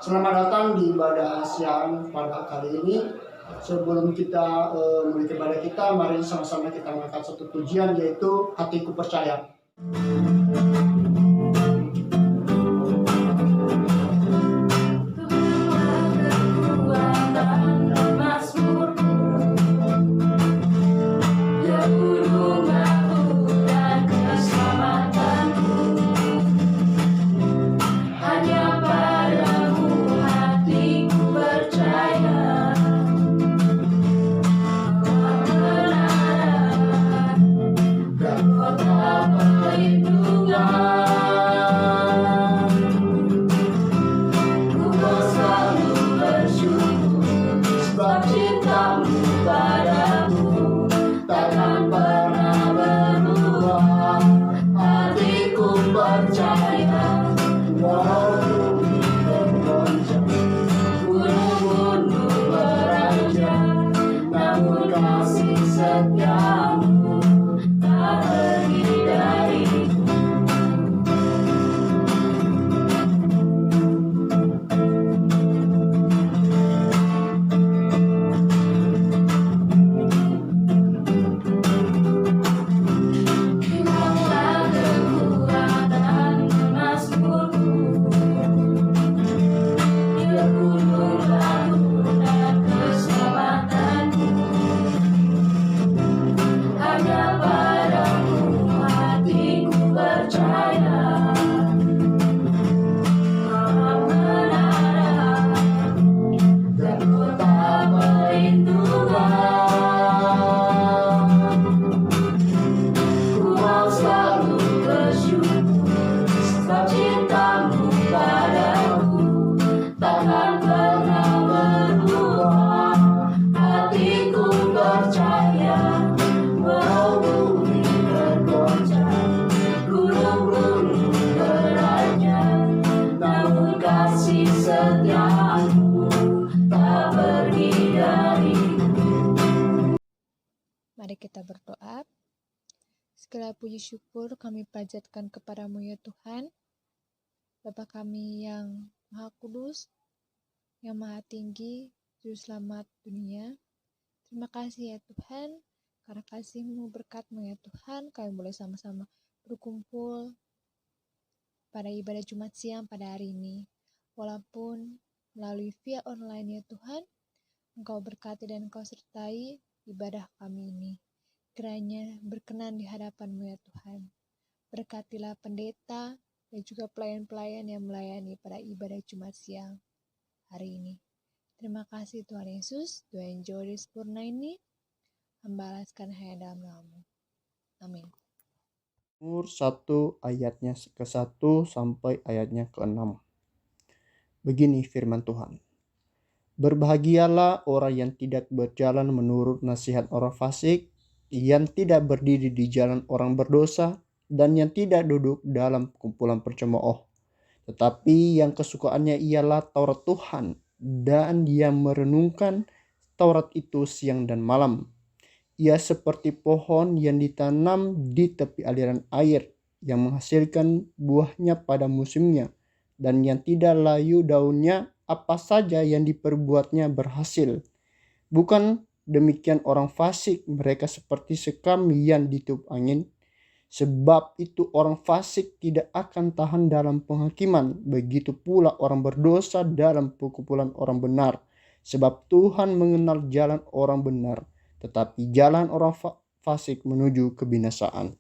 Selamat datang di ibadah siang pada kali ini. Sebelum kita mulai ibadah kita, mari sama-sama kita mengangkat satu pujian, yaitu Hatiku Percaya. Mari kita berdoa. Segala puji syukur kami panjatkan kepadamu ya Tuhan, Bapa kami yang Maha Kudus, yang Maha Tinggi, Juru Selamat dunia. Terima kasih ya Tuhan, karena kasih-Mu, berkat-Mu ya Tuhan, kami boleh sama-sama berkumpul pada ibadah Jumat siang pada hari ini. Walaupun melalui via online ya Tuhan, Engkau berkati dan Engkau sertai ibadah kami ini. Kiranya berkenan di hadapan-Mu ya Tuhan. Berkatilah pendeta dan juga pelayan-pelayan yang melayani pada ibadah Jumat siang hari ini. Terima kasih Tuhan Yesus, doa yang jauh dari sempurna ini, hamba alaskan hanya dalam nama-Mu. Amin. Mazmur 1 ayatnya ke-1 sampai ayatnya ke-6. Begini firman Tuhan. Berbahagialah orang yang tidak berjalan menurut nasihat orang fasik, yang tidak berdiri di jalan orang berdosa, dan yang tidak duduk dalam kumpulan pencemooh. Tetapi yang kesukaannya ialah Taurat Tuhan, dan dia merenungkan Taurat itu siang dan malam. Ia seperti pohon yang ditanam di tepi aliran air, yang menghasilkan buahnya pada musimnya, dan yang tidak layu daunnya, apa saja yang diperbuatnya berhasil. Bukan demikian orang fasik, mereka seperti sekam yang ditiup angin. Sebab itu orang fasik tidak akan tahan dalam penghakiman, begitu pula orang berdosa dalam perkumpulan orang benar. Sebab Tuhan mengenal jalan orang benar, tetapi jalan orang fasik menuju kebinasaan.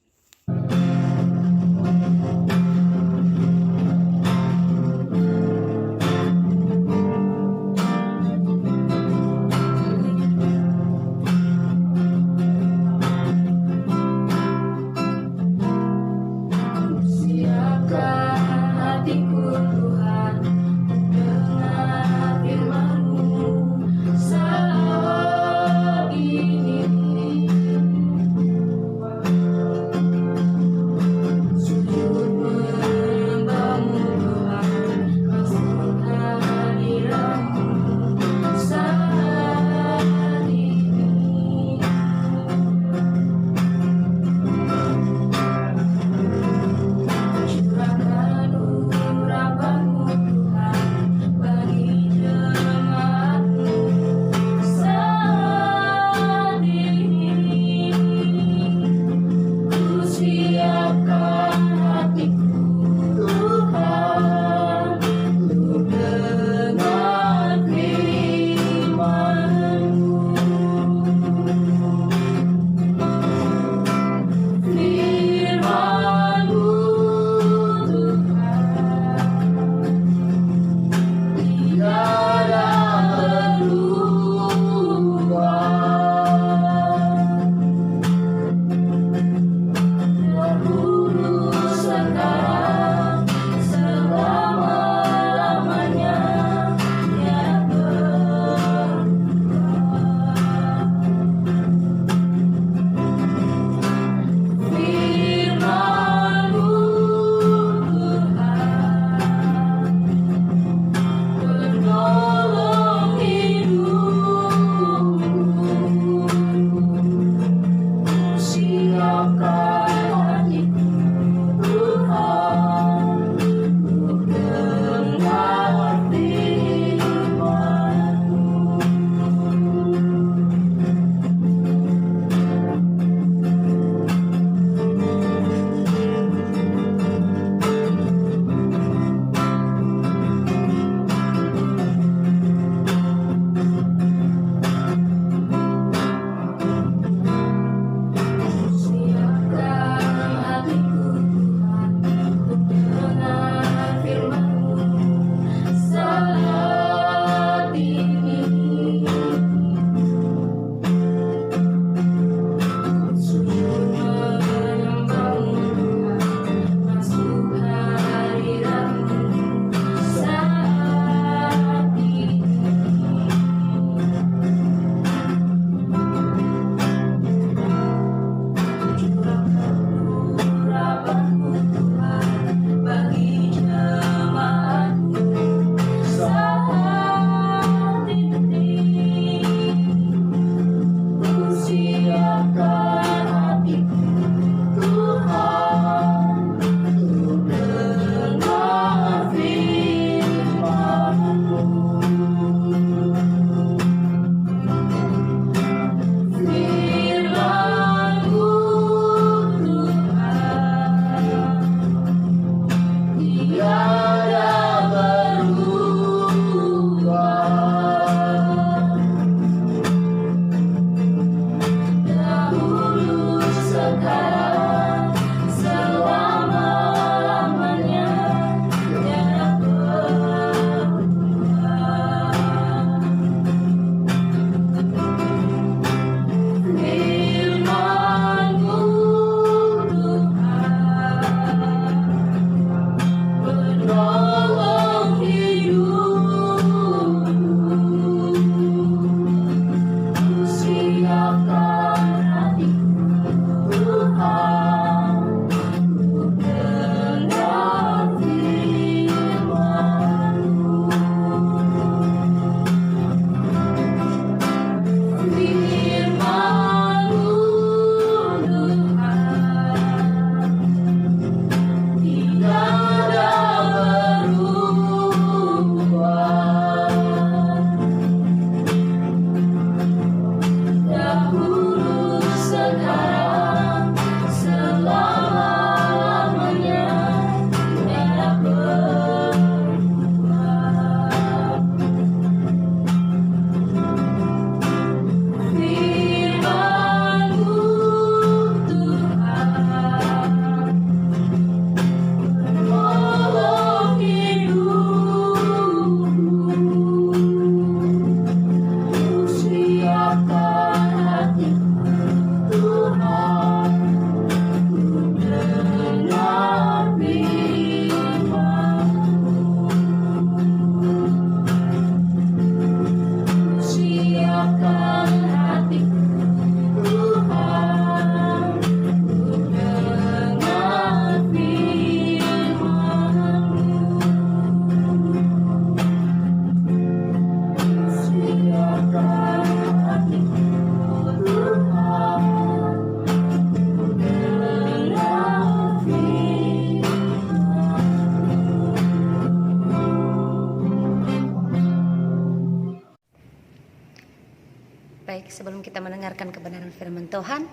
Baik, sebelum kita mendengarkan kebenaran firman Tuhan,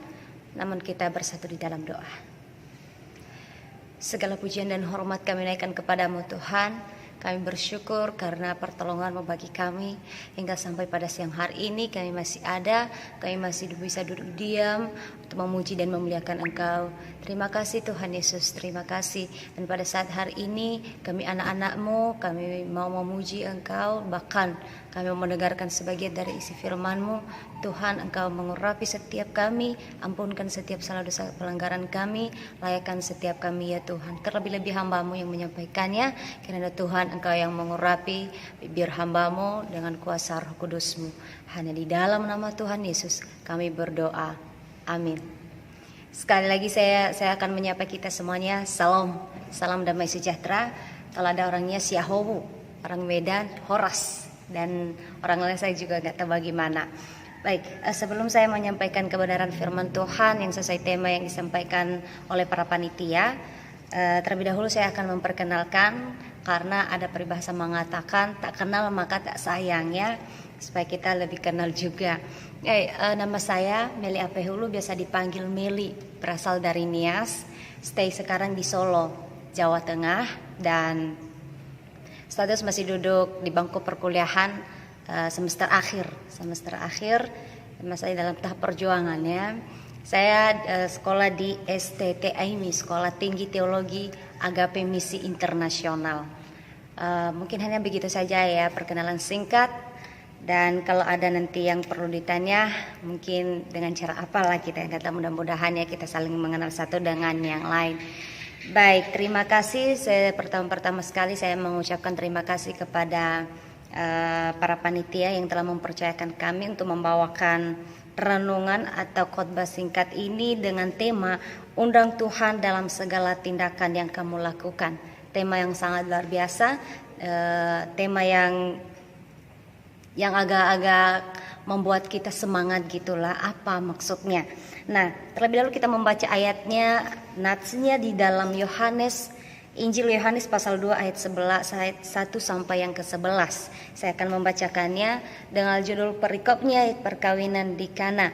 namun kita bersatu di dalam doa. Segala pujian dan hormat kami naikkan kepadamu Tuhan. Kami bersyukur karena pertolongan-Mu bagi kami hingga sampai pada siang hari ini kami masih ada, kami masih bisa duduk diam untuk memuji dan memuliakan Engkau. Terima kasih Tuhan Yesus, terima kasih. Dan pada saat hari ini kami anak-anak-Mu, kami mau memuji Engkau, bahkan kami mau mendengarkan sebagian dari isi firman-Mu. Tuhan, Engkau mengurapi setiap kami, ampunkan setiap salah dosa pelanggaran kami, layakkan setiap kami ya Tuhan. Terlebih-lebih hamba-Mu yang menyampaikannya, kiranya Tuhan Engkau yang mengurapi bibir hamba-Mu dengan kuasa Roh Kudus-Mu. Hanya di dalam nama Tuhan Yesus kami berdoa. Amin. Sekali lagi saya akan menyapa kita semuanya. Salam damai sejahtera. Kalau ada orangnya Siahowu, orang Medan Horas, dan orang lain saya juga nggak tahu bagaimana. Baik, sebelum saya menyampaikan kebenaran firman Tuhan yang sesuai tema yang disampaikan oleh para panitia, terlebih dahulu saya akan memperkenalkan, karena ada peribahasa mengatakan tak kenal maka tak sayang ya, supaya kita lebih kenal juga. Nama saya Meli Apehulu, biasa dipanggil Meli, berasal dari Nias, stay sekarang di Solo, Jawa Tengah, dan status masih duduk di bangku perkuliahan semester akhir, masih dalam tahap perjuangan ya. Saya sekolah di STT AIMI, Sekolah Tinggi Teologi Agape Misi Internasional. Mungkin hanya begitu saja ya perkenalan singkat. Dan kalau ada nanti yang perlu ditanya, mungkin dengan cara apalah kita yang kata, mudah-mudahan ya kita saling mengenal satu dengan yang lain. Baik, terima kasih. Pertama sekali saya mengucapkan terima kasih kepada para panitia yang telah mempercayakan kami untuk membawakan renungan atau khotbah singkat ini dengan tema Undang Tuhan dalam segala tindakan yang kamu lakukan. Tema yang sangat luar biasa, tema yang agak-agak membuat kita semangat gitulah. Apa maksudnya? Nah, terlebih dahulu kita membaca ayatnya, natsnya di dalam Injil Yohanes pasal 2 ayat 1 sampai yang ke-11. Saya akan membacakannya dengan judul perikopnya, perkawinan di Kana.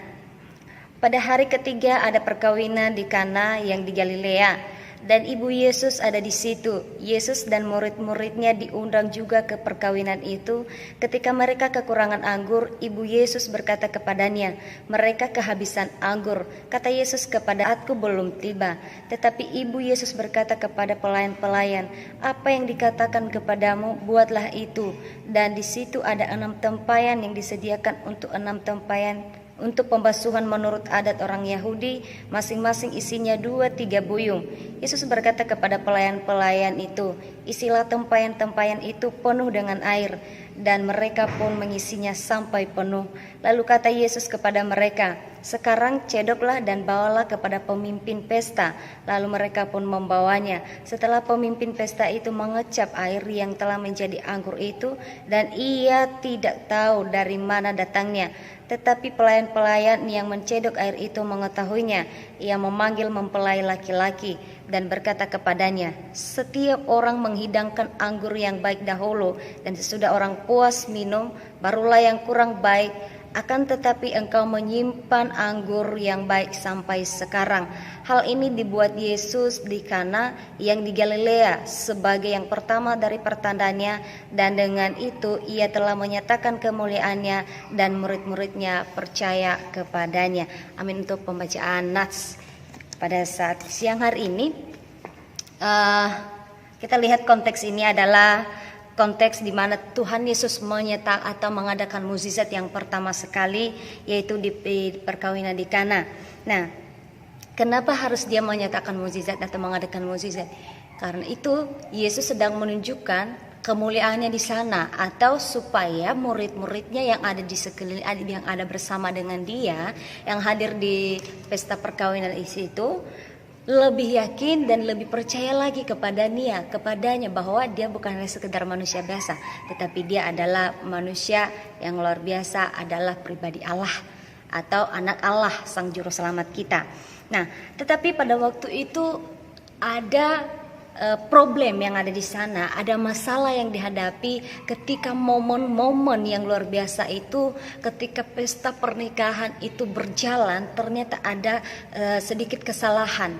Pada hari ketiga ada perkawinan di Kana yang di Galilea, dan ibu Yesus ada di situ. Yesus dan murid-muridnya diundang juga ke perkawinan itu. Ketika mereka kekurangan anggur, ibu Yesus berkata kepadanya, "Mereka kehabisan anggur." Kata Yesus kepada, "Aku belum tiba." Tetapi ibu Yesus berkata kepada pelayan-pelayan, "Apa yang dikatakan kepadamu, buatlah itu." Dan di situ ada 6 tempayan yang disediakan untuk 6 tempayan untuk pembasuhan menurut adat orang Yahudi, masing-masing isinya 2-3 buyung. Yesus berkata kepada pelayan-pelayan itu, "Isilah tempayan-tempayan itu penuh dengan air." Dan mereka pun mengisinya sampai penuh. Lalu kata Yesus kepada mereka, "Sekarang cedoklah dan bawalah kepada pemimpin pesta." Lalu mereka pun membawanya. Setelah pemimpin pesta itu mengecap air yang telah menjadi anggur itu, dan ia tidak tahu dari mana datangnya. Tetapi pelayan-pelayan yang mencedok air itu mengetahuinya. Ia memanggil mempelai laki-laki dan berkata kepadanya, "Setiap orang menghidangkan anggur yang baik dahulu, dan sesudah orang puas minum, barulah yang kurang baik. Akan tetapi engkau menyimpan anggur yang baik sampai sekarang." Hal ini dibuat Yesus di Kana yang di Galilea sebagai yang pertama dari pertandanya, dan dengan itu ia telah menyatakan kemuliaannya dan murid-muridnya percaya kepadanya. Amin. Untuk pembacaan nats pada saat siang hari ini, kita lihat konteks ini adalah konteks di mana Tuhan Yesus menyetak atau mengadakan mukjizat yang pertama sekali, yaitu di perkawinan di Kana. Nah, kenapa harus dia menyatakan mukjizat atau mengadakan mukjizat? Karena itu Yesus sedang menunjukkan kemuliaannya di sana, atau supaya murid-muridnya yang ada di sekeliling, yang ada bersama dengan dia, yang hadir di pesta perkawinan itu, lebih yakin dan lebih percaya lagi kepadanya bahwa dia bukan hanya sekedar manusia biasa, tetapi dia adalah manusia yang luar biasa, adalah pribadi Allah atau anak Allah, sang juru selamat kita. Nah, tetapi pada waktu itu ada problem yang ada di sana, ada masalah yang dihadapi ketika momen-momen yang luar biasa itu, ketika pesta pernikahan itu berjalan, ternyata ada sedikit kesalahan.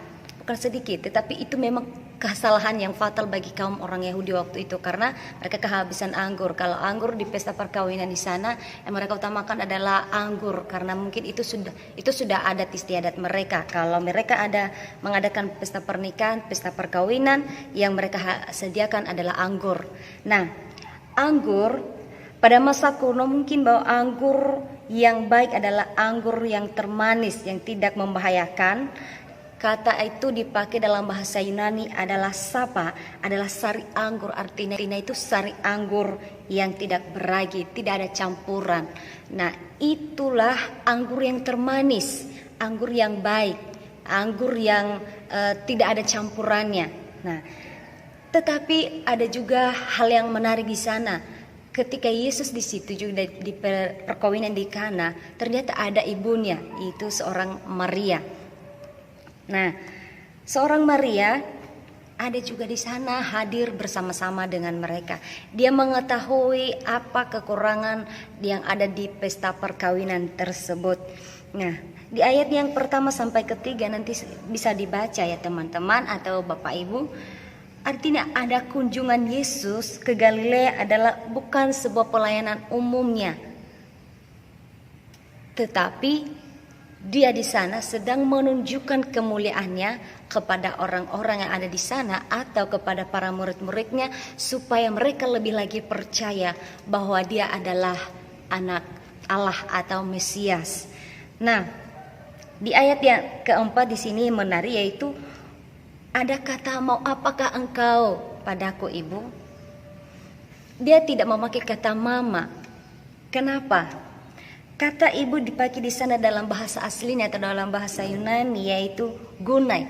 Bukan sedikit, tetapi itu memang kesalahan yang fatal bagi kaum orang Yahudi waktu itu, karena mereka kehabisan anggur. Kalau anggur di pesta perkawinan di sana yang mereka utamakan adalah anggur, karena mungkin itu sudah adat istiadat mereka. Kalau mereka ada mengadakan pesta pernikahan, pesta perkawinan, yang mereka sediakan adalah anggur. Nah, anggur pada masa kuno mungkin bahwa anggur yang baik adalah anggur yang termanis, yang tidak membahayakan. Kata itu dipakai dalam bahasa Yunani adalah sapa, adalah sari anggur. Artinya itu sari anggur yang tidak beragi, tidak ada campuran. Nah, itulah anggur yang termanis, anggur yang baik, anggur yang tidak ada campurannya. Nah, tetapi ada juga hal yang menarik di sana. Ketika Yesus di situ juga di perkawinan di Kana, ternyata ada ibunya, itu seorang Maria. Nah, seorang Maria ada juga di sana hadir bersama-sama dengan mereka. Dia mengetahui apa kekurangan yang ada di pesta perkawinan tersebut. Nah, di ayat yang pertama sampai ketiga nanti bisa dibaca ya teman-teman atau Bapak Ibu. Artinya ada kunjungan Yesus ke Galilea adalah bukan sebuah pelayanan umumnya, tetapi dia di sana sedang menunjukkan kemuliaannya kepada orang-orang yang ada di sana atau kepada para murid-muridnya, supaya mereka lebih lagi percaya bahwa dia adalah anak Allah atau Mesias. Nah, di ayat yang keempat di sini menarik, yaitu ada kata mau apakah engkau padaku ibu. Dia tidak memakai kata mama. Kenapa? Kata ibu dipakai di sana dalam bahasa aslinya atau dalam bahasa Yunani yaitu gunai.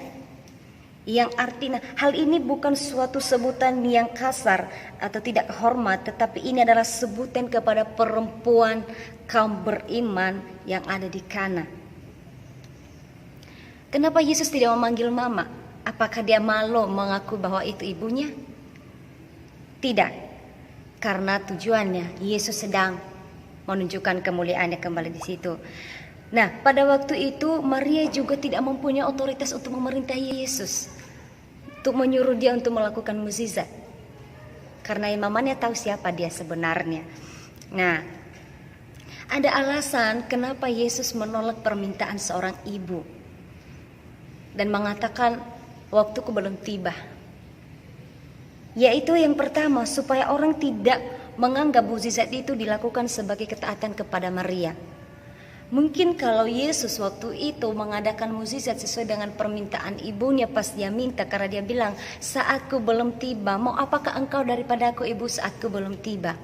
Yang artinya hal ini bukan suatu sebutan yang kasar atau tidak hormat, tetapi ini adalah sebutan kepada perempuan kaum beriman yang ada di Kana. Kenapa Yesus tidak memanggil mama? Apakah dia malu mengaku bahwa itu ibunya? Tidak. Karena tujuannya Yesus sedang menunjukkan kemuliaannya kembali di situ. Nah, pada waktu itu Maria juga tidak mempunyai otoritas untuk memerintahi Yesus, untuk menyuruh dia untuk melakukan mukjizat, karena mamanya tahu siapa dia sebenarnya. Nah, ada alasan kenapa Yesus menolak permintaan seorang ibu dan mengatakan waktuku belum tiba. Yaitu yang pertama, supaya orang tidak menganggap mukjizat itu dilakukan sebagai ketaatan kepada Maria. Mungkin kalau Yesus waktu itu mengadakan mukjizat sesuai dengan permintaan ibunya pas dia minta, karena dia bilang saatku belum tiba, mau apakah engkau daripada aku ibu, saatku belum tiba.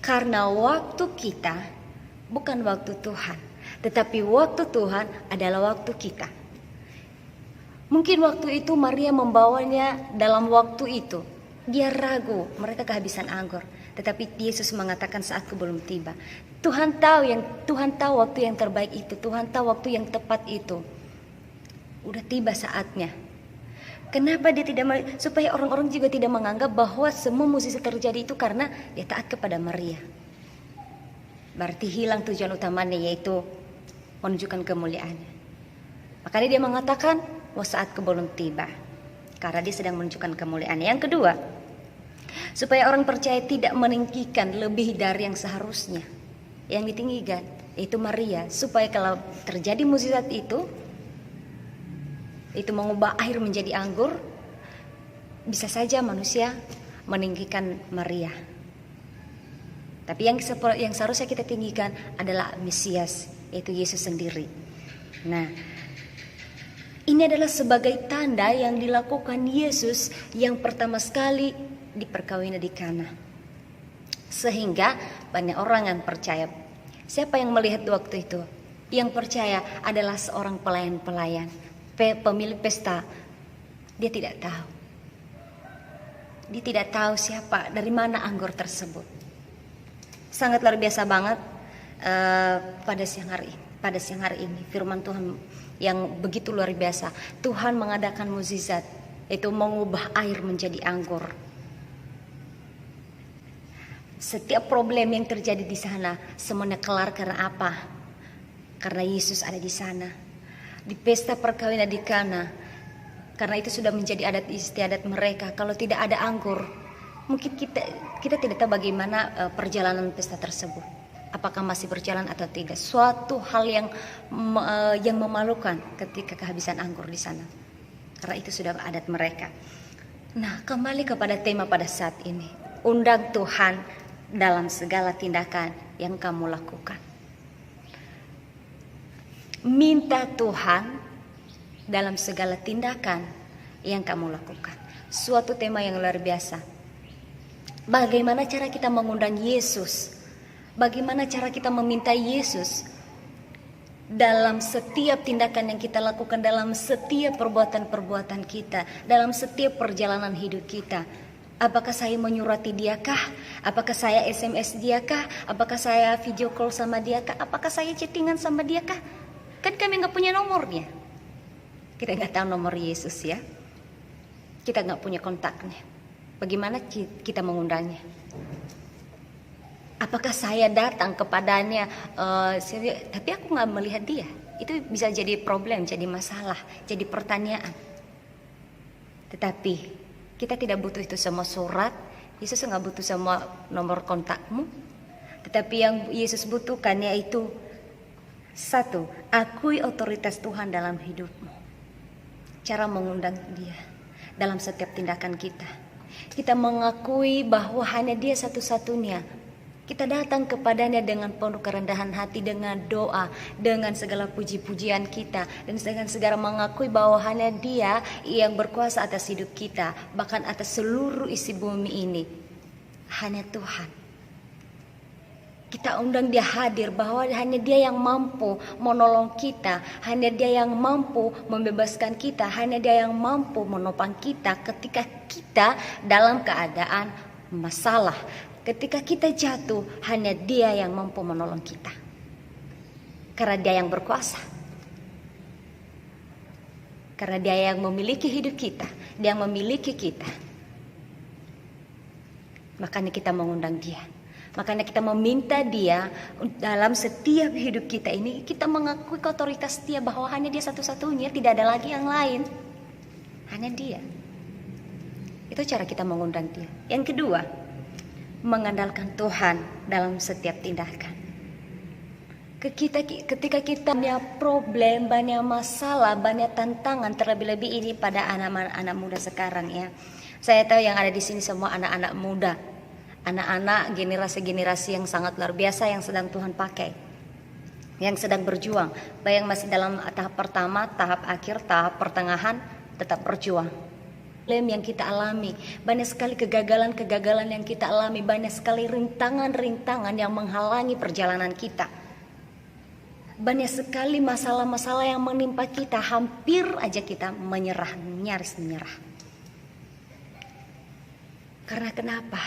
Karena waktu kita bukan waktu Tuhan, tetapi waktu Tuhan adalah waktu kita. Mungkin waktu itu Maria membawanya dalam waktu itu. Dia ragu, mereka kehabisan anggur. Tetapi Yesus mengatakan saatku belum tiba. Tuhan tahu waktu yang terbaik itu. Tuhan tahu waktu yang tepat itu. Udah tiba saatnya. Kenapa dia tidak, supaya orang-orang juga tidak menganggap bahwa semua mukjizat terjadi itu karena dia taat kepada Maria. Berarti hilang tujuan utamanya, yaitu menunjukkan kemuliaannya. Makanya dia mengatakan, wah saatku belum tiba. Karena dia sedang menunjukkan kemuliaannya. Yang kedua, supaya orang percaya tidak meninggikan lebih dari yang seharusnya. Yang ditinggikan yaitu Maria, supaya kalau terjadi mukjizat itu mengubah air menjadi anggur, bisa saja manusia meninggikan Maria. Tapi yang seharusnya kita tinggikan adalah Mesias, yaitu Yesus sendiri. Nah, ini adalah sebagai tanda yang dilakukan Yesus yang pertama sekali di perkawinan di Kana. Sehingga banyak orang yang percaya. Siapa yang melihat waktu itu? Yang percaya adalah seorang pelayan-pelayan, pemilik pesta. Dia tidak tahu. Dia tidak tahu siapa, dari mana anggur tersebut. Sangat luar biasa banget pada siang hari ini firman Tuhan yang begitu luar biasa. Tuhan mengadakan mukjizat itu mengubah air menjadi anggur. Setiap problem yang terjadi di sana semuanya kelar karena apa? Karena Yesus ada di sana. Di pesta perkawinan di Kana, karena itu sudah menjadi adat istiadat mereka. Kalau tidak ada anggur, mungkin kita tidak tahu bagaimana perjalanan pesta tersebut. Apakah masih berjalan atau tidak? Suatu hal yang memalukan ketika kehabisan anggur di sana. Karena itu sudah adat mereka. Nah, kembali kepada tema pada saat ini. Undang Tuhan dalam segala tindakan yang kamu lakukan. Minta Tuhan dalam segala tindakan yang kamu lakukan. Suatu tema yang luar biasa. Bagaimana cara kita mengundang Yesus? Bagaimana cara kita meminta Yesus dalam setiap tindakan yang kita lakukan, dalam setiap perbuatan-perbuatan kita, dalam setiap perjalanan hidup kita? Apakah saya menyurati dia kah? Apakah saya SMS dia kah? Apakah saya video call sama dia kah? Apakah saya chattingan sama dia kah? Kan kami nggak punya nomornya. Kita nggak tahu nomor Yesus ya. Kita nggak punya kontaknya. Bagaimana kita mengundangnya? Apakah saya datang kepadanya, tapi aku nggak melihat dia? Itu bisa jadi problem, jadi masalah, jadi pertanyaan. Tetapi kita tidak butuh itu semua surat. Yesus nggak butuh semua nomor kontakmu. Tetapi yang Yesus butuhkan yaitu satu, akui otoritas Tuhan dalam hidupmu. Cara mengundang dia dalam setiap tindakan kita. Kita mengakui bahwa hanya dia satu-satunya. Kita datang kepadanya dengan penuh kerendahan hati, dengan doa, dengan segala puji-pujian kita, dan dengan segala mengakui bahwa hanya dia yang berkuasa atas hidup kita, bahkan atas seluruh isi bumi ini. Hanya Tuhan. Kita undang dia hadir, bahwa hanya dia yang mampu menolong kita, hanya dia yang mampu membebaskan kita, hanya dia yang mampu menopang kita ketika kita dalam keadaan masalah. Ketika kita jatuh, hanya dia yang mampu menolong kita. Karena dia yang berkuasa. Karena dia yang memiliki hidup kita, dia yang memiliki kita. Makanya kita mengundang dia. Makanya kita meminta dia dalam setiap hidup kita ini, kita mengakui otoritas dia bahwa hanya dia satu-satunya, tidak ada lagi yang lain. Hanya dia. Itu cara kita mengundang dia. Yang kedua, mengandalkan Tuhan dalam setiap tindakan. Ketika kita punya problem, banyak masalah, banyak tantangan, terlebih-lebih ini pada anak-anak muda sekarang ya. Saya tahu yang ada di sini semua anak-anak muda. Anak-anak generasi-generasi yang sangat luar biasa yang sedang Tuhan pakai, yang sedang berjuang, baik yang masih dalam tahap pertama, tahap akhir, tahap pertengahan, tetap berjuang. Problem yang kita alami, banyak sekali kegagalan-kegagalan yang kita alami, banyak sekali rintangan-rintangan yang menghalangi perjalanan kita. Banyak sekali masalah-masalah yang menimpa kita, hampir aja kita menyerah, nyaris menyerah. Karena kenapa?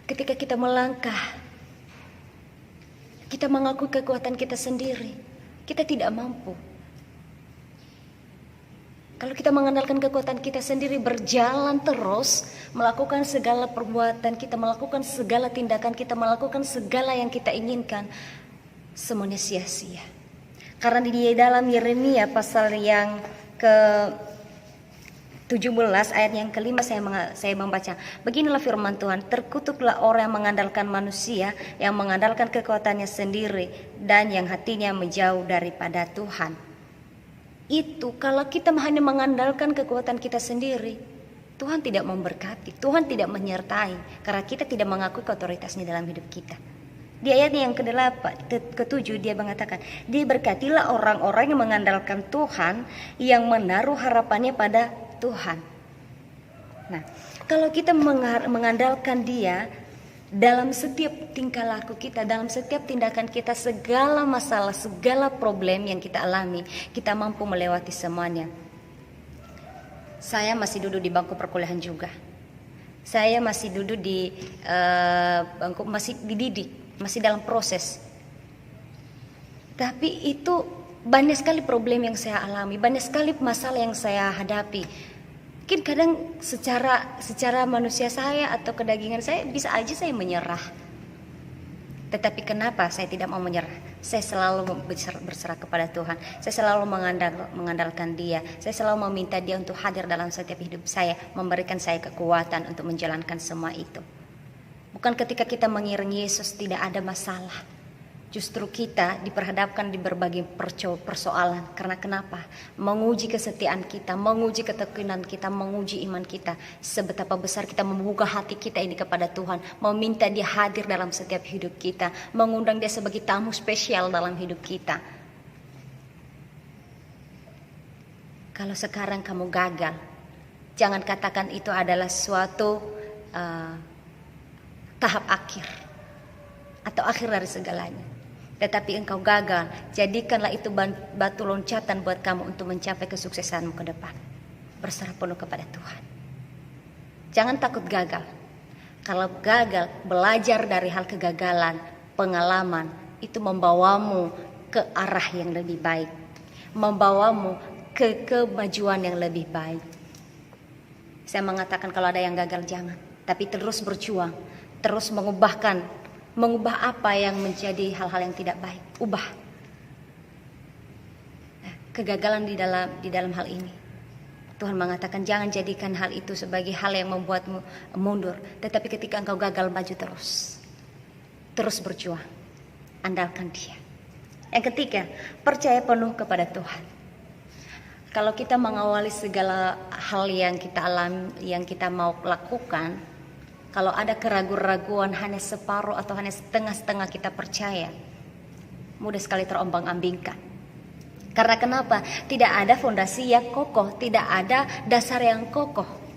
Ketika kita melangkah, kita mengaku kekuatan kita sendiri, kita tidak mampu. Kalau kita mengandalkan kekuatan kita sendiri, berjalan terus, melakukan segala perbuatan kita, melakukan segala tindakan kita, melakukan segala yang kita inginkan, semuanya sia-sia. Karena di dalam Yeremia pasal yang ke-17 ayat yang kelima saya membaca, beginilah firman Tuhan, terkutuklah orang yang mengandalkan manusia, yang mengandalkan kekuatannya sendiri, dan yang hatinya menjauh daripada Tuhan. Itu kalau kita hanya mengandalkan kekuatan kita sendiri, Tuhan tidak memberkati, Tuhan tidak menyertai, karena kita tidak mengakui otoritasnya dalam hidup kita. Di ayat yang ke-7 dia mengatakan, diberkatilah orang-orang yang mengandalkan Tuhan, yang menaruh harapannya pada Tuhan. Nah, kalau kita mengandalkan dia dalam setiap tingkah laku kita, dalam setiap tindakan kita, segala masalah, segala problem yang kita alami, kita mampu melewati semuanya. Saya masih duduk di bangku perkuliahan juga. Saya masih duduk di bangku, masih dididik, masih dalam proses. Tapi itu banyak sekali problem yang saya alami, banyak sekali masalah yang saya hadapi. Mungkin kadang secara manusia saya atau kedagingan saya bisa aja saya menyerah. Tetapi kenapa saya tidak mau menyerah? Saya selalu berserah kepada Tuhan. Saya selalu mengandalkan Dia. Saya selalu meminta Dia untuk hadir dalam setiap hidup saya, memberikan saya kekuatan untuk menjalankan semua itu. Bukan ketika kita mengiringi Yesus tidak ada masalah. Justru kita diperhadapkan di berbagai persoalan. Karena kenapa? Menguji kesetiaan kita, menguji ketekunan kita, menguji iman kita. Sebetapa besar kita membuka hati kita ini kepada Tuhan. Meminta Dia hadir dalam setiap hidup kita. Mengundang Dia sebagai tamu spesial dalam hidup kita. Kalau sekarang kamu gagal, jangan katakan itu adalah suatu tahap akhir. Atau akhir dari segalanya. Tetapi engkau gagal, jadikanlah itu batu loncatan buat kamu untuk mencapai kesuksesanmu ke depan. Berserah penuh kepada Tuhan. Jangan takut gagal. Kalau gagal, belajar dari hal kegagalan, pengalaman, itu membawamu ke arah yang lebih baik. Membawamu ke kemajuan yang lebih baik. Saya mengatakan kalau ada yang gagal jangan. Tapi terus berjuang, terus mengubah apa yang menjadi hal-hal yang tidak baik. Ubah. Nah, kegagalan di dalam hal ini. Tuhan mengatakan jangan jadikan hal itu sebagai hal yang membuatmu mundur. Tetapi ketika engkau gagal, maju terus. Terus berjuang. Andalkan Dia. Yang ketiga, percaya penuh kepada Tuhan. Kalau kita mengawali segala hal yang kita alami, yang kita mau lakukan, kalau ada keraguan-raguan hanya separuh atau hanya setengah-setengah kita percaya, mudah sekali terombang-ambingkan. Karena kenapa? Tidak ada fondasi yang kokoh, tidak ada dasar yang kokoh.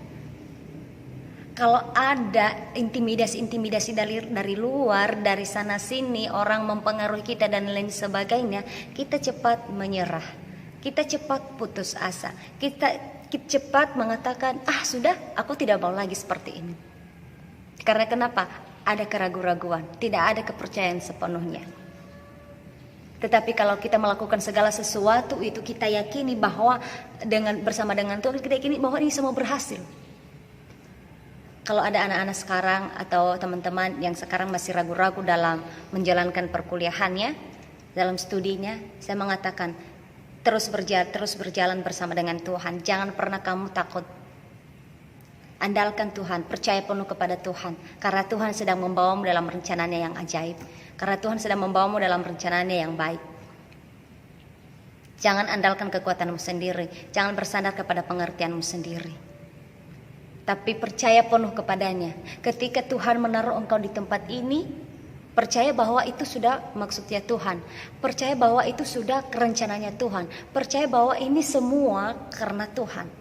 Kalau ada intimidasi dari luar, dari sana sini, orang mempengaruhi kita dan lain sebagainya, kita cepat menyerah. Kita cepat putus asa. Kita cepat mengatakan, sudah, aku tidak mau lagi seperti ini. Karena kenapa? Ada keraguan-raguan, tidak ada kepercayaan sepenuhnya. Tetapi kalau kita melakukan segala sesuatu itu kita yakini bahwa bersama dengan Tuhan kita yakini bahwa ini semua berhasil. Kalau ada anak-anak sekarang atau teman-teman yang sekarang masih ragu-ragu dalam menjalankan perkuliahannya, dalam studinya, saya mengatakan terus berjalan bersama dengan Tuhan. Jangan pernah kamu takut. Andalkan Tuhan, percaya penuh kepada Tuhan. Karena Tuhan sedang membawamu dalam rencananya yang ajaib. Karena Tuhan sedang membawamu dalam rencananya yang baik. Jangan andalkan kekuatanmu sendiri. Jangan bersandar kepada pengertianmu sendiri. Tapi percaya penuh kepadanya. Ketika Tuhan menaruh engkau di tempat ini, percaya bahwa itu sudah maksudnya Tuhan. Percaya bahwa itu sudah rencananya Tuhan. Percaya bahwa ini semua karena Tuhan.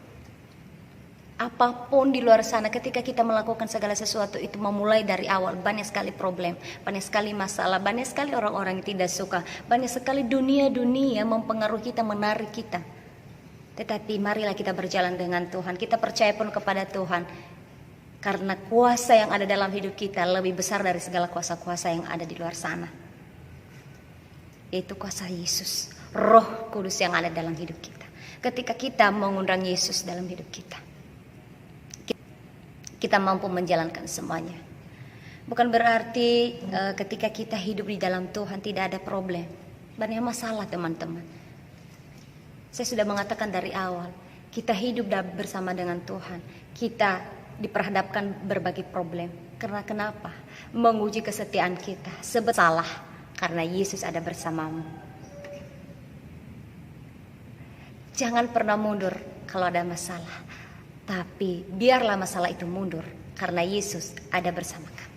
Apapun di luar sana, ketika kita melakukan segala sesuatu itu memulai dari awal, banyak sekali problem, banyak sekali masalah, banyak sekali orang-orang yang tidak suka, banyak sekali dunia mempengaruhi kita, menarik kita. Tetapi marilah kita berjalan dengan Tuhan, kita percaya pun kepada Tuhan. Karena kuasa yang ada dalam hidup kita lebih besar dari segala kuasa-kuasa yang ada di luar sana. Yaitu kuasa Yesus, Roh Kudus yang ada dalam hidup kita. Ketika kita mengundang Yesus dalam hidup kita mampu menjalankan semuanya. Bukan berarti ketika kita hidup di dalam Tuhan tidak ada problem. Banyak masalah teman-teman. Saya sudah mengatakan dari awal, kita hidup bersama dengan Tuhan. Kita diperhadapkan berbagai problem. Karena kenapa? Menguji kesetiaan kita. Sebab salah karena Yesus ada bersamamu. Jangan pernah mundur kalau ada masalah. Tapi biarlah masalah itu mundur karena Yesus ada bersama kamu.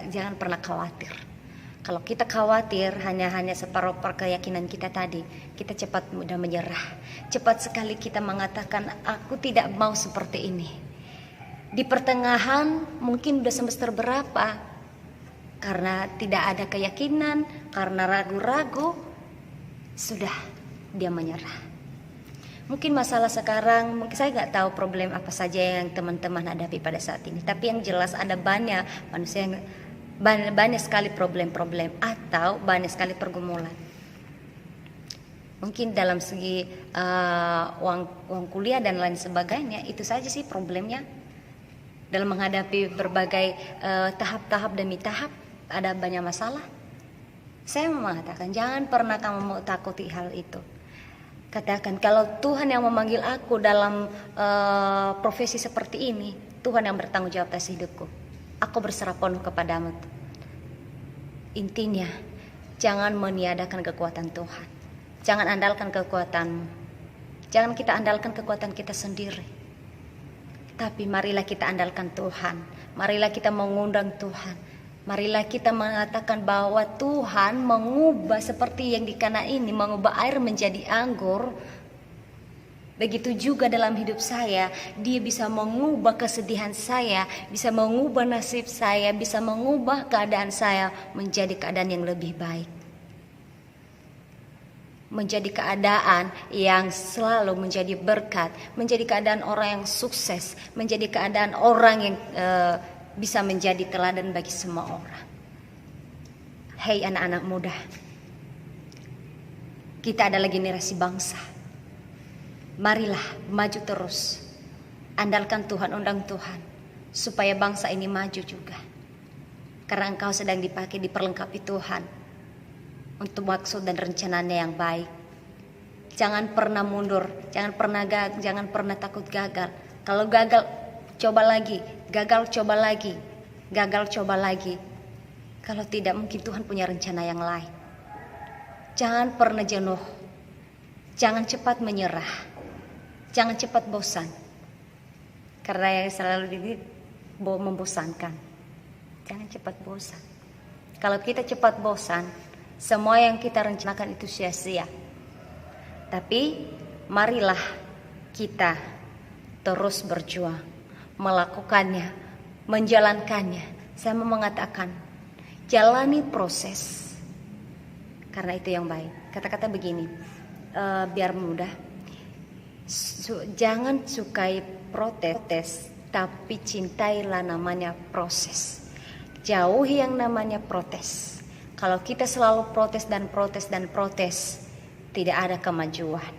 Jangan pernah khawatir. Kalau kita khawatir hanya separuh keyakinan kita tadi, kita cepat mudah menyerah. Cepat sekali kita mengatakan aku tidak mau seperti ini. Di pertengahan mungkin udah semester berapa, karena tidak ada keyakinan, karena ragu-ragu, sudah dia menyerah. Mungkin masalah sekarang, mungkin saya nggak tahu problem apa saja yang teman-teman hadapi pada saat ini. Tapi yang jelas ada banyak manusia yang banyak sekali problem-problem atau banyak sekali pergumulan. Mungkin dalam segi uang kuliah dan lain sebagainya, itu saja sih problemnya. Dalam menghadapi berbagai tahap-tahap demi tahap, ada banyak masalah. Saya mengatakan jangan pernah kamu takuti hal itu. Katakan kalau Tuhan yang memanggil aku dalam profesi seperti ini, Tuhan yang bertanggung jawab atas hidupku. Aku berserah penuh kepadamu. Intinya, jangan meniadakan kekuatan Tuhan. Jangan andalkan kekuatanmu. Jangan kita andalkan kekuatan kita sendiri. Tapi marilah kita andalkan Tuhan. Marilah kita mengundang Tuhan. Marilah kita mengatakan bahwa Tuhan mengubah seperti yang di Kana ini, mengubah air menjadi anggur. Begitu juga dalam hidup saya, Dia bisa mengubah kesedihan saya, bisa mengubah nasib saya, bisa mengubah keadaan saya menjadi keadaan yang lebih baik. Menjadi keadaan yang selalu menjadi berkat, menjadi keadaan orang yang sukses, menjadi keadaan orang yang bisa menjadi teladan bagi semua orang. Hei anak-anak muda, kita adalah generasi bangsa. Marilah maju terus, andalkan Tuhan, undang Tuhan, supaya bangsa ini maju juga. Karena engkau sedang dipakai, diperlengkapi Tuhan untuk maksud dan rencananya yang baik. Jangan pernah mundur, jangan pernah takut gagal. Kalau gagal, coba lagi, gagal coba lagi, gagal coba lagi. Kalau tidak, mungkin Tuhan punya rencana yang lain. Jangan pernah jenuh, jangan cepat menyerah, jangan cepat bosan. Karena yang selalu ini membosankan. Jangan cepat bosan. Kalau kita cepat bosan, semua yang kita rencanakan itu sia-sia. Tapi marilah kita terus berjuang, melakukannya, menjalankannya. Saya mau mengatakan, jalani proses, karena itu yang baik. Kata-kata begini, biar mudah. Jangan sukai protes, tapi cintailah namanya proses. Jauhi yang namanya protes. Kalau kita selalu protes dan protes dan protes, tidak ada kemajuan.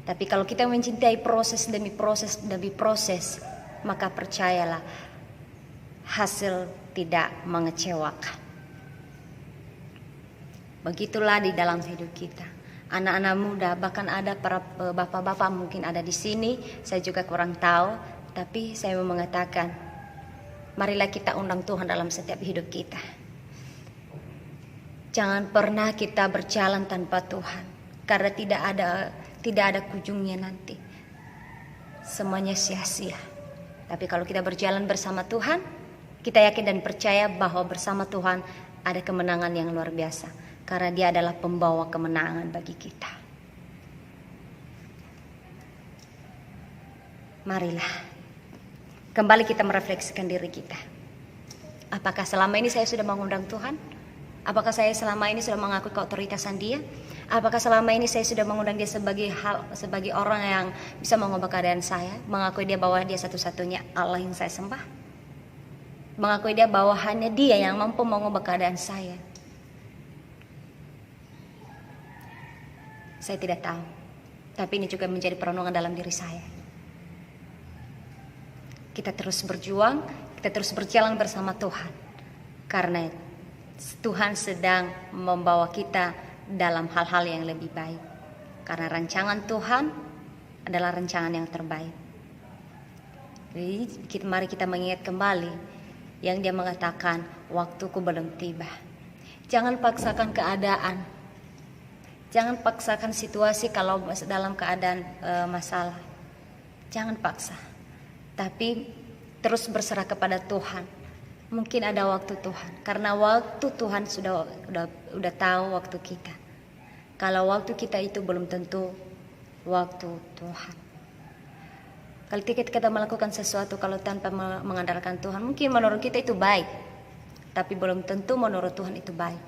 Tapi kalau kita mencintai proses demi proses demi proses, maka percayalah, hasil tidak mengecewakan. Begitulah di dalam hidup kita. Anak-anak muda, bahkan ada para bapak-bapak mungkin ada di sini, saya juga kurang tahu, tapi saya mau mengatakan, marilah kita undang Tuhan dalam setiap hidup kita. Jangan pernah kita berjalan tanpa Tuhan, karena tidak ada ujungnya nanti. Semuanya sia-sia. Tapi kalau kita berjalan bersama Tuhan, kita yakin dan percaya bahwa bersama Tuhan ada kemenangan yang luar biasa, karena Dia adalah pembawa kemenangan bagi kita. Marilah kembali kita merefleksikan diri kita. Apakah selama ini saya sudah mengundang Tuhan? Apakah saya selama ini sudah mengakui keotoritasan Dia? Apakah selama ini saya sudah mengundang Dia sebagai orang yang bisa mengubah keadaan saya? Mengakui Dia bahwa Dia satu-satunya Allah yang saya sembah? Mengakui Dia bahwa hanya Dia yang mampu mengubah keadaan saya? Saya tidak tahu. Tapi ini juga menjadi perenungan dalam diri saya. Kita terus berjuang, kita terus berjalan bersama Tuhan. Karena Tuhan sedang membawa kita dalam hal-hal yang lebih baik. Karena rancangan Tuhan adalah rancangan yang terbaik. Jadi mari kita mengingat kembali yang Dia mengatakan, waktuku belum tiba. Jangan paksakan keadaan. Jangan paksakan situasi kalau dalam keadaan masalah. Jangan paksa. Tapi terus berserah kepada Tuhan. Mungkin ada waktu Tuhan, karena waktu Tuhan sudah tahu waktu kita. Kalau waktu kita itu belum tentu waktu Tuhan. Kalau kita melakukan sesuatu kalau tanpa mengandalkan Tuhan, mungkin menurut kita itu baik, tapi belum tentu menurut Tuhan itu baik.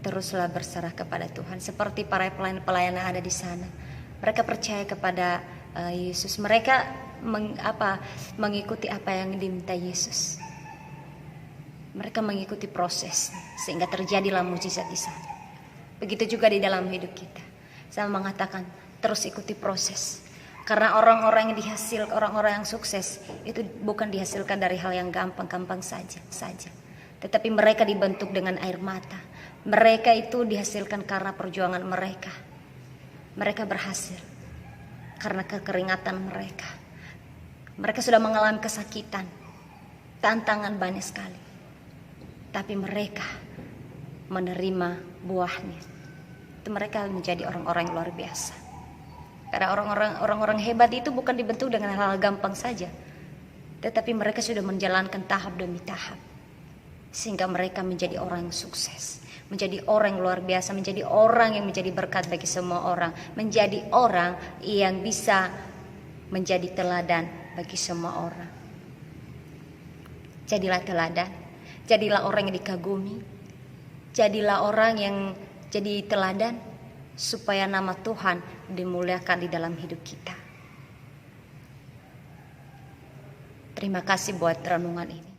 Teruslah berserah kepada Tuhan, seperti para pelayan yang ada di sana. Mereka percaya kepada Yesus. Mereka mengikuti apa yang diminta Yesus. Mereka mengikuti proses sehingga terjadilah mujizat di sana. Begitu juga di dalam hidup kita. Saya mengatakan terus ikuti proses. Karena orang-orang yang sukses itu bukan dihasilkan dari hal yang gampang-gampang saja. Tetapi mereka dibentuk dengan air mata. Mereka itu dihasilkan karena perjuangan mereka. Mereka berhasil karena kekeringatan mereka. Mereka sudah mengalami kesakitan, tantangan banyak sekali. Tapi mereka menerima buahnya. Itu mereka menjadi orang-orang yang luar biasa. Karena orang-orang hebat itu bukan dibentuk dengan hal-hal gampang saja, tetapi mereka sudah menjalankan tahap demi tahap, sehingga mereka menjadi orang yang sukses, menjadi orang yang luar biasa, menjadi orang yang menjadi berkat bagi semua orang, menjadi orang yang bisa menjadi teladan bagi semua orang. Jadilah teladan, jadilah orang yang dikagumi, jadilah orang yang jadi teladan, supaya nama Tuhan dimuliakan di dalam hidup kita. Terima kasih buat renungan ini.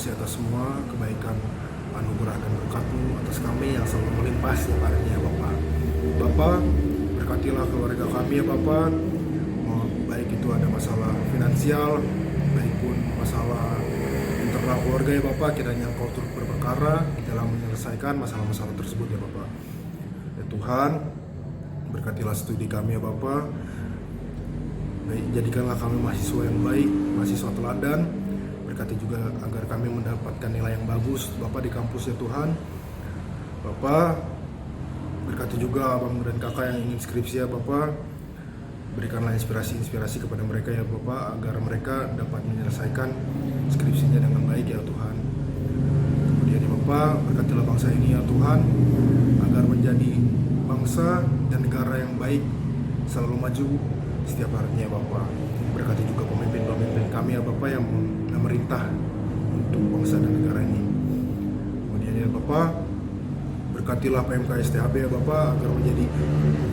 kasih atas semua kebaikan, anugerah dan berkat-Mu atas kami yang selalu melimpah setiap harinya ya Bapa. Bapa, berkatilah keluarga kami ya Bapa, baik itu ada masalah finansial, baik pun masalah internal keluarga ya Bapa, kiranya Engkau turut berperkara dalam menyelesaikan masalah-masalah tersebut ya Bapa. Ya Tuhan, berkatilah studi kami ya Bapa, jadikanlah kami mahasiswa yang baik, mahasiswa teladan. Berkati juga agar kami mendapatkan nilai yang bagus Bapak di kampus ya Tuhan. Bapak, berkati juga abang dan kakak yang ingin skripsi ya Bapak. Berikanlah inspirasi-inspirasi kepada mereka ya Bapak, agar mereka dapat menyelesaikan skripsinya dengan baik ya Tuhan. Kemudian ya Bapak, berkatilah bangsa ini ya Tuhan, agar menjadi bangsa dan negara yang baik, selalu maju setiap harinya ya Bapak. Berkati juga pemimpin-pemimpin kami ya Bapak yang memerintah untuk bangsa dan negara ini. Kemudian ya Bapak, berkatilah PMK STHB ya Bapak, agar menjadi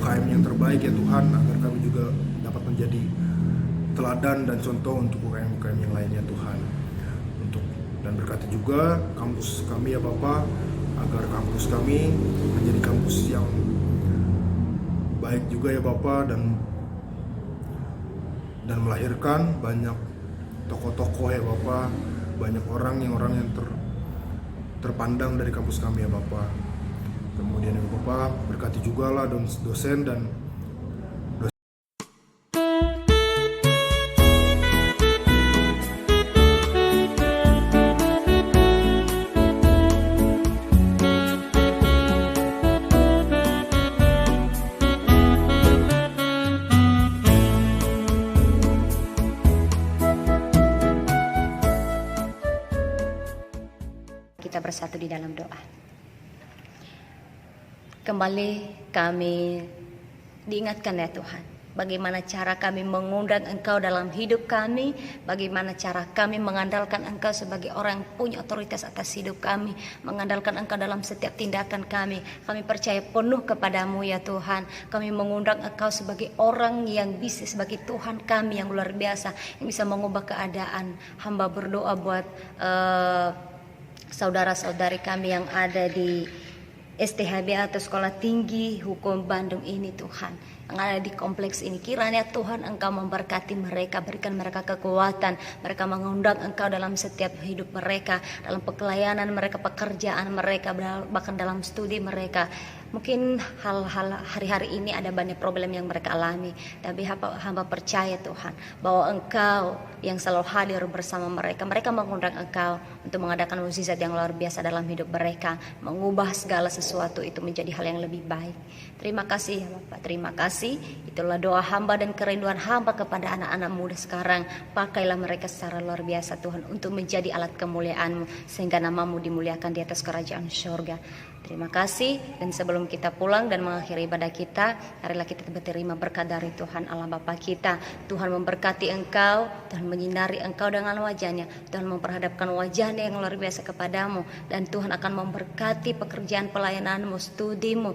UKM yang terbaik ya Tuhan, agar kami juga dapat menjadi teladan dan contoh untuk UKM-UKM yang lainnya Tuhan. Dan berkati juga kampus kami ya Bapak, agar kampus kami menjadi kampus yang baik juga ya Bapak, dan melahirkan banyak tokoh-tokoh ya Bapak, banyak orang yang terpandang dari kampus kami ya Bapak. Kemudian ya Bapak, berkati juga lah dosen dan kita bersatu di dalam doa. Kembali kami diingatkan ya Tuhan, bagaimana cara kami mengundang Engkau dalam hidup kami, bagaimana cara kami mengandalkan Engkau sebagai orang yang punya otoritas atas hidup kami, mengandalkan Engkau dalam setiap tindakan kami. Kami percaya penuh kepadamu ya Tuhan. Kami mengundang Engkau sebagai orang yang bisa, sebagai Tuhan kami yang luar biasa, yang bisa mengubah keadaan. Hamba berdoa buat saudara-saudari kami yang ada di STHB atau Sekolah Tinggi Hukum Bandung ini Tuhan, yang ada di kompleks ini. Kiranya Tuhan Engkau memberkati mereka, berikan mereka kekuatan, mereka mengundang Engkau dalam setiap hidup mereka, dalam pelayanan mereka, pekerjaan mereka, bahkan dalam studi mereka. Mungkin hal-hal hari-hari ini ada banyak problem yang mereka alami, tapi hamba percaya Tuhan bahwa Engkau yang selalu hadir bersama mereka. Mereka mengundang Engkau untuk mengadakan mukjizat yang luar biasa dalam hidup mereka, mengubah segala sesuatu itu menjadi hal yang lebih baik. Terima kasih ya Bapak, terima kasih. Itulah doa hamba dan kerinduan hamba kepada anak-anak muda sekarang. Pakailah mereka secara luar biasa Tuhan, untuk menjadi alat kemuliaan-Mu, sehingga nama-Mu dimuliakan di atas kerajaan surga. Terima kasih, dan sebelum kita pulang dan mengakhiri ibadah kita, marilah kita berterima berkat dari Tuhan Allah Bapa kita. Tuhan memberkati Engkau, Tuhan menyinari Engkau dengan wajahnya, Tuhan memperhadapkan wajahnya yang luar biasa kepadamu, dan Tuhan akan memberkati pekerjaan pelayananmu, studimu,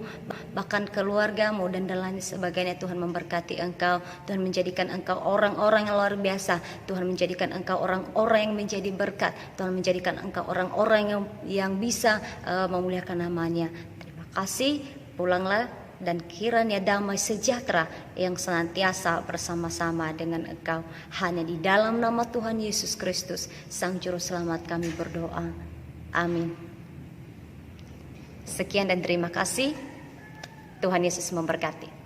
bahkan keluargamu dan lain sebagainya. Tuhan memberkati Engkau, Tuhan menjadikan Engkau orang-orang yang luar biasa, Tuhan menjadikan Engkau orang-orang yang menjadi berkat, Tuhan menjadikan Engkau orang-orang yang bisa memuliakan nama. Terima kasih, pulanglah dan kiranya damai sejahtera yang senantiasa bersama-sama dengan Engkau. Hanya di dalam nama Tuhan Yesus Kristus, Sang Juru Selamat, kami berdoa. Amin. Sekian dan terima kasih. Tuhan Yesus memberkati.